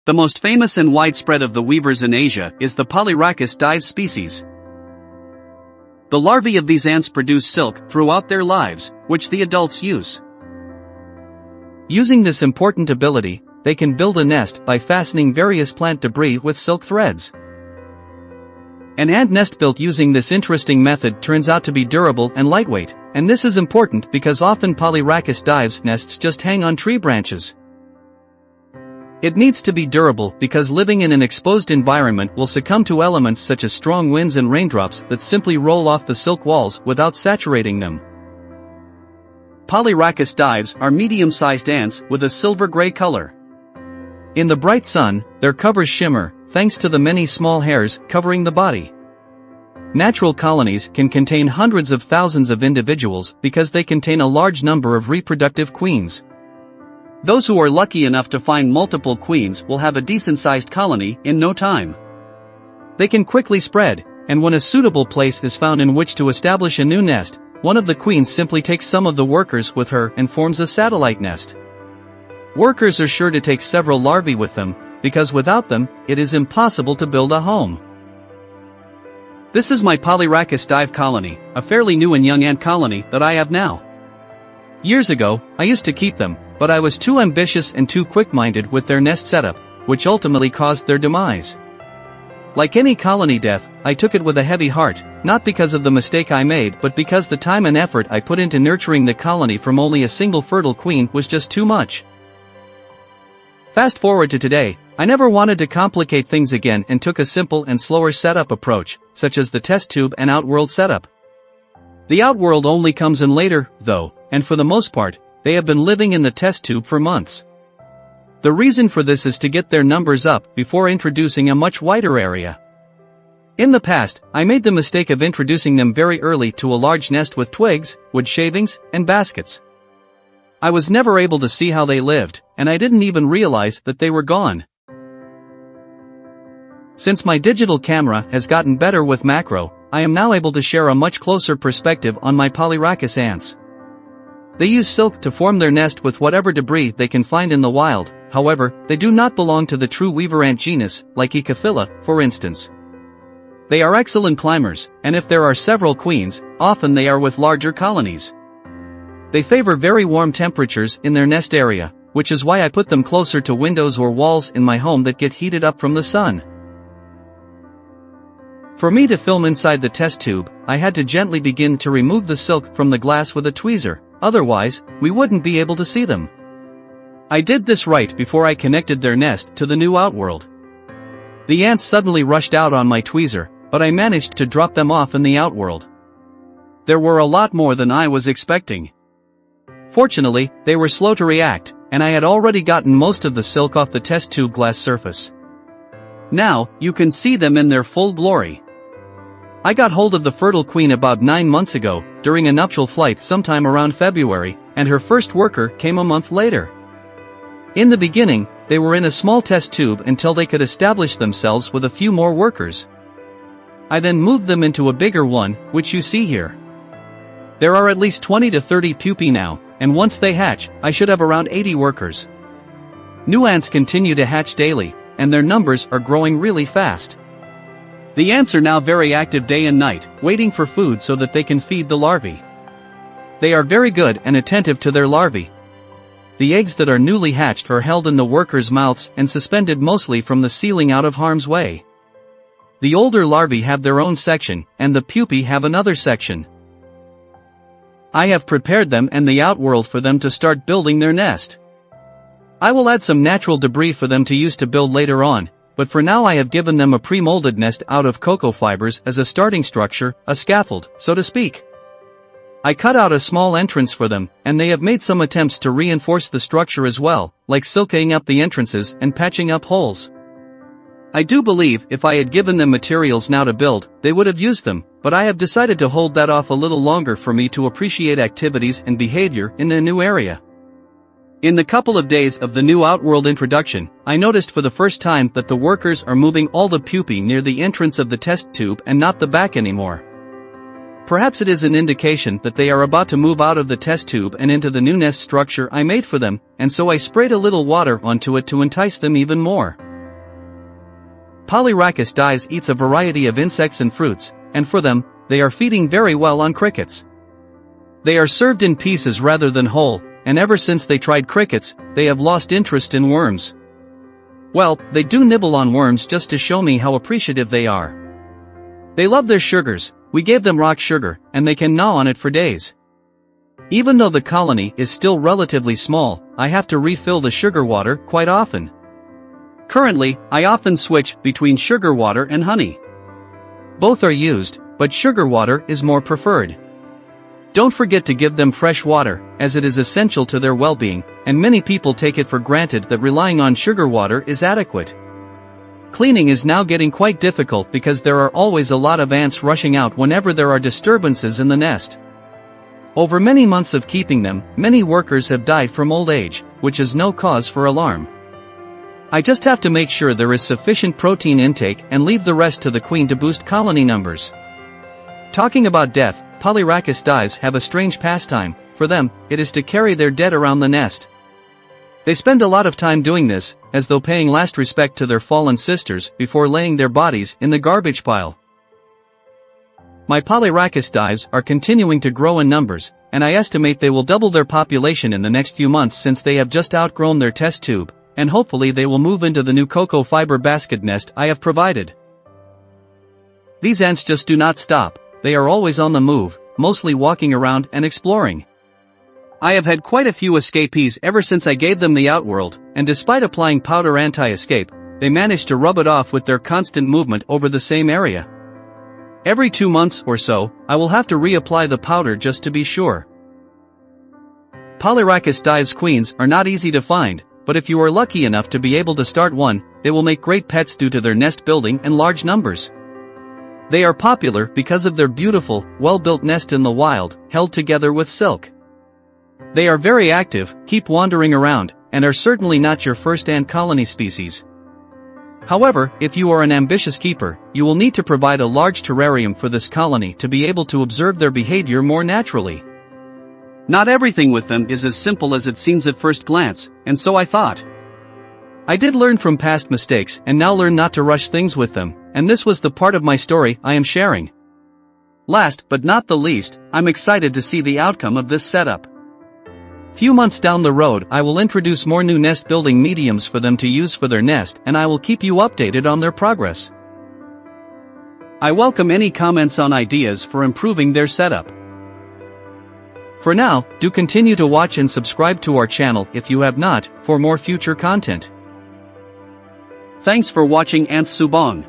The most famous and widespread of the weavers in Asia is the Polyrhachis dive species. The larvae of these ants produce silk throughout their lives, which the adults use. Using this important ability, they can build a nest by fastening various plant debris with silk threads. An ant nest built using this interesting method turns out to be durable and lightweight, and this is important because often Polyrhachis dives nests just hang on tree branches. It needs to be durable because living in an exposed environment will succumb to elements such as strong winds and raindrops that simply roll off the silk walls without saturating them. Polyrhachis dives are medium-sized ants with a silver-gray color. In the bright sun, their covers shimmer, thanks to the many small hairs covering the body. Natural colonies can contain hundreds of thousands of individuals because they contain a large number of reproductive queens. Those who are lucky enough to find multiple queens will have a decent-sized colony in no time. They can quickly spread, and when a suitable place is found in which to establish a new nest, one of the queens simply takes some of the workers with her and forms a satellite nest. Workers are sure to take several larvae with them, because without them, it is impossible to build a home. This is my Polyrhachis dive colony, a fairly new and young ant colony that I have now. Years ago, I used to keep them, but I was too ambitious and too quick-minded with their nest setup, which ultimately caused their demise. Like any colony death, I took it with a heavy heart, not because of the mistake I made but because the time and effort I put into nurturing the colony from only a single fertile queen was just too much. Fast forward to today, I never wanted to complicate things again and took a simple and slower setup approach, such as the test tube and outworld setup. The outworld only comes in later, though, and for the most part, they have been living in the test tube for months. The reason for this is to get their numbers up before introducing a much wider area. In the past, I made the mistake of introducing them very early to a large nest with twigs, wood shavings, and baskets. I was never able to see how they lived, and I didn't even realize that they were gone. Since my digital camera has gotten better with macro, I am now able to share a much closer perspective on my Polyrhachis ants. They use silk to form their nest with whatever debris they can find in the wild. However, they do not belong to the true weaver ant genus, like Ecophylla, for instance. They are excellent climbers, and if there are several queens, often they are with larger colonies. They favor very warm temperatures in their nest area, which is why I put them closer to windows or walls in my home that get heated up from the sun. For me to film inside the test tube, I had to gently begin to remove the silk from the glass with a tweezer, otherwise, we wouldn't be able to see them. I did this right before I connected their nest to the new outworld. The ants suddenly rushed out on my tweezer, but I managed to drop them off in the outworld. There were a lot more than I was expecting. Fortunately, they were slow to react, and I had already gotten most of the silk off the test tube glass surface. Now, you can see them in their full glory. I got hold of the fertile queen about 9 months ago, during a nuptial flight sometime around February, and her first worker came a month later. In the beginning, they were in a small test tube until they could establish themselves with a few more workers. I then moved them into a bigger one, which you see here. There are at least 20 to 30 pupae now, and once they hatch, I should have around 80 workers. New ants continue to hatch daily, and their numbers are growing really fast. The ants are now very active day and night, waiting for food so that they can feed the larvae. They are very good and attentive to their larvae. The eggs that are newly hatched are held in the workers' mouths and suspended mostly from the ceiling out of harm's way. The older larvae have their own section, and the pupae have another section. I have prepared them and the outworld for them to start building their nest. I will add some natural debris for them to use to build later on, but for now I have given them a pre-molded nest out of cocoa fibers as a starting structure, a scaffold, so to speak. I cut out a small entrance for them, and they have made some attempts to reinforce the structure as well, like silking up the entrances and patching up holes. I do believe if I had given them materials now to build, they would have used them, but I have decided to hold that off a little longer for me to appreciate activities and behavior in a new area. In the couple of days of the new outworld introduction, I noticed for the first time that the workers are moving all the pupae near the entrance of the test tube and not the back anymore. Perhaps it is an indication that they are about to move out of the test tube and into the new nest structure I made for them, and so I sprayed a little water onto it to entice them even more. Polyrhachis dies eats a variety of insects and fruits, and for them, they are feeding very well on crickets. They are served in pieces rather than whole, and ever since they tried crickets, they have lost interest in worms. Well, they do nibble on worms just to show me how appreciative they are. They love their sugars. We gave them rock sugar, and they can gnaw on it for days. Even though the colony is still relatively small, I have to refill the sugar water quite often. Currently, I often switch between sugar water and honey. Both are used, but sugar water is more preferred. Don't forget to give them fresh water, as it is essential to their well-being, and many people take it for granted that relying on sugar water is adequate. Cleaning is now getting quite difficult because there are always a lot of ants rushing out whenever there are disturbances in the nest. Over many months of keeping them, many workers have died from old age, which is no cause for alarm. I just have to make sure there is sufficient protein intake and leave the rest to the queen to boost colony numbers. Talking about death, Polyrhachis dives have a strange pastime. For them, it is to carry their dead around the nest. They spend a lot of time doing this, as though paying last respect to their fallen sisters before laying their bodies in the garbage pile. My Polyrhachis dives are continuing to grow in numbers, and I estimate they will double their population in the next few months since they have just outgrown their test tube, and hopefully they will move into the new cocoa fiber basket nest I have provided. These ants just do not stop. They are always on the move, mostly walking around and exploring. I have had quite a few escapees ever since I gave them the outworld, and despite applying powder anti-escape, they managed to rub it off with their constant movement over the same area. Every 2 months or so, I will have to reapply the powder just to be sure. Polyrhachis dives queens are not easy to find, but if you are lucky enough to be able to start one, they will make great pets due to their nest building and large numbers. They are popular because of their beautiful, well-built nest in the wild, held together with silk. They are very active, keep wandering around, and are certainly not your first ant colony species. However, if you are an ambitious keeper, you will need to provide a large terrarium for this colony to be able to observe their behavior more naturally. Not everything with them is as simple as it seems at first glance, and so I thought. I did learn from past mistakes and now learn not to rush things with them, and this was the part of my story I am sharing. Last but not the least, I'm excited to see the outcome of this setup. Few months down the road I will introduce more new nest building mediums for them to use for their nest, and I will keep you updated on their progress. I welcome any comments on ideas for improving their setup. For now, do continue to watch and subscribe to our channel if you have not, for more future content. Thanks for watching Ants Subang.